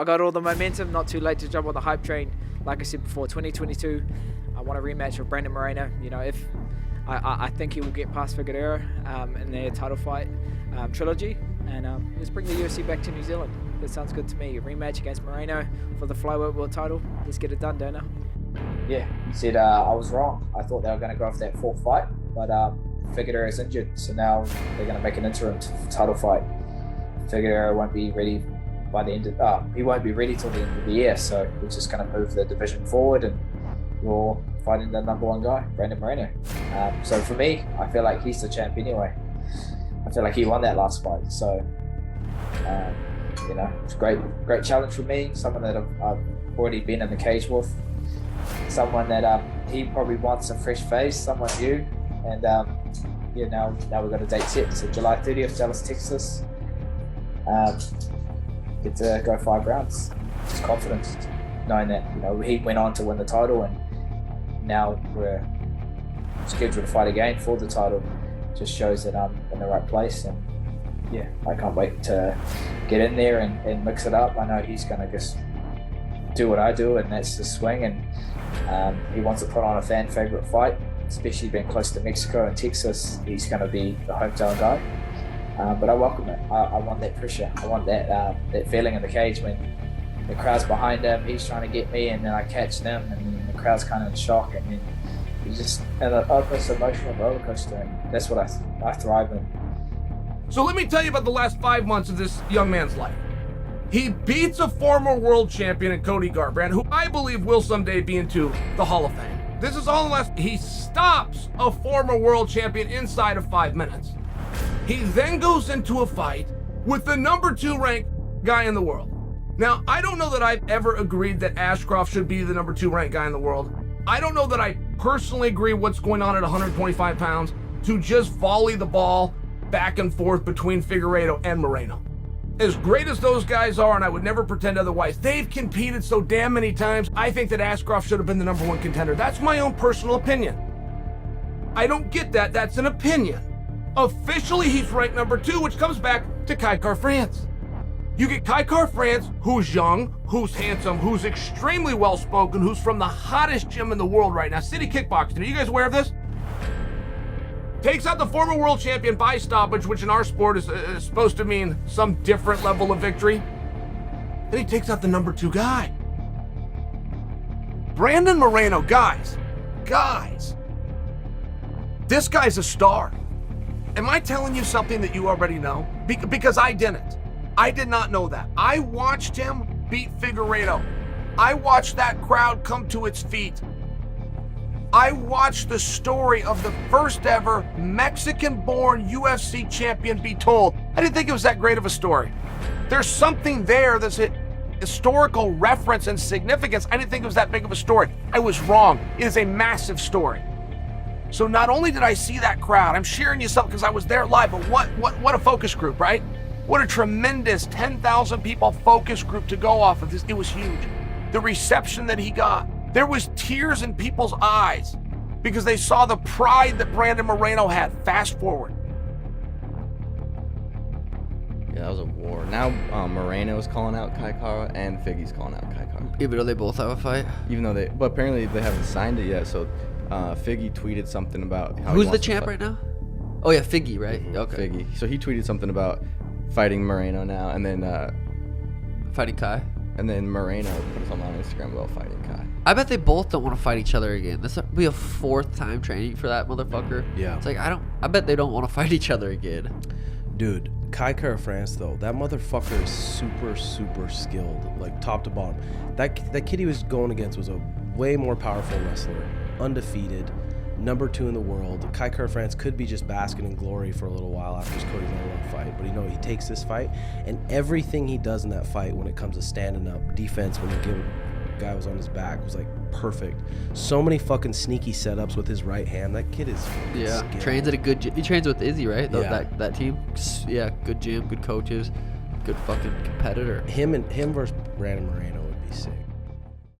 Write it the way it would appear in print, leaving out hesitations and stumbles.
I got all the momentum, not too late to jump on the hype train. Like I said before, 2022, I want a rematch with Brandon Moreno. You know, if I think he will get past Figueroa in their title fight trilogy, and let's bring the UFC back to New Zealand. That sounds good to me. A rematch against Moreno for the flyweight world title. Let's get it done, Dana. Yeah, you said I was wrong. I thought they were going to go for that fourth fight, but Figueroa is injured, so now they're going to make an interim title fight. Figueroa won't be ready by the end of he won't be ready till the end of the year, so we're just going to move the division forward, and you're fighting the number one guy, Brandon Moreno. So for me, I feel like he's the champ anyway. I feel like he won that last fight, so you know, it's a great challenge for me. Someone that I've already been in the cage with, someone that he probably wants a fresh face, someone new, and yeah, now we've got a date set. So July 30th, Dallas, Texas. Get to go 5 rounds. Just confidence, knowing that, you know, he went on to win the title, and now we're scheduled to fight again for the title. Just shows that I'm in the right place, and yeah, I can't wait to get in there and mix it up. I know he's going to just do what I do, and that's the swing, and he wants to put on a fan favorite fight, especially being close to Mexico and Texas. He's going to be the hometown guy. But I welcome it. I want that pressure. I want that feeling in the cage when the crowd's behind him, he's trying to get me, and then I catch them, and then the crowd's kind of in shock, and then you just an almost emotional roller coaster, and that's what I thrive in. So let me tell you about the last 5 months of this young man's life. He beats a former world champion in Cody Garbrandt, who I believe will someday be into the Hall of Fame. This is all unless he stops a former world champion inside of 5 minutes. He then goes into a fight with the number 2 ranked guy in the world. Now, I don't know that I've ever agreed that Ashcroft should be the number 2 ranked guy in the world. I don't know that I personally agree what's going on at 125 pounds to just volley the ball back and forth between Figueiredo and Moreno. As great as those guys are, and I would never pretend otherwise, they've competed so damn many times, I think that Ashcroft should have been the number 1 contender. That's my own personal opinion. I don't get that. That's an opinion. Officially, he's ranked number 2, which comes back to Kai France. You get Kai France, who's young, who's handsome, who's extremely well-spoken, who's from the hottest gym in the world right now, City Kickboxing. Are you guys aware of this? Takes out the former world champion by stoppage, which in our sport is supposed to mean some different level of victory. Then he takes out the number 2 guy. Brandon Moreno, guys, this guy's a star. Am I telling you something that you already know? Because I didn't. I did not know that. I watched him beat Figueiredo. I watched that crowd come to its feet. I watched the story of the first ever Mexican-born UFC champion be told. I didn't think it was that great of a story. There's something there that's a historical reference and significance. I didn't think it was that big of a story. I was wrong. It is a massive story. So not only did I see that crowd, I'm sharing you something because I was there live, but what a focus group, right? What a tremendous 10,000 people focus group to go off of this. It was huge. The reception that he got. There was tears in people's eyes because they saw the pride that Brandon Moreno had. Fast forward. Yeah, that was a war. Now Moreno is calling out Kai Kara and Figgy's calling out Kai Kara. Even though they both have a fight? Even though but apparently they haven't signed it yet, so Figgy tweeted something about how who's the champ right now? Oh yeah, Figgy, right? Mm-hmm. Okay. Figgy. So he tweeted something about fighting Moreno now, and then fighting Kai. And then Moreno put something on Instagram about fighting Kai. I bet they both don't want to fight each other again. This will be a 4th time training for that motherfucker. Yeah. It's like I bet they don't want to fight each other again. Dude, Kai France though, that motherfucker is super, super skilled, like top to bottom. That kid he was going against was a way more powerful wrestler, undefeated, number 2 in the world. Kai France could be just basking in glory for a little while after his Cody's #1 fight, but he takes this fight, and everything he does in that fight when it comes to standing up, defense, when the guy was on his back, was like perfect. So many fucking sneaky setups with his right hand. That kid is skilled. Trains at a good gym. He trains with Izzy, right? Yeah. That team. Yeah, good gym, good coaches, good fucking competitor. Him versus Brandon Moreno would be sick.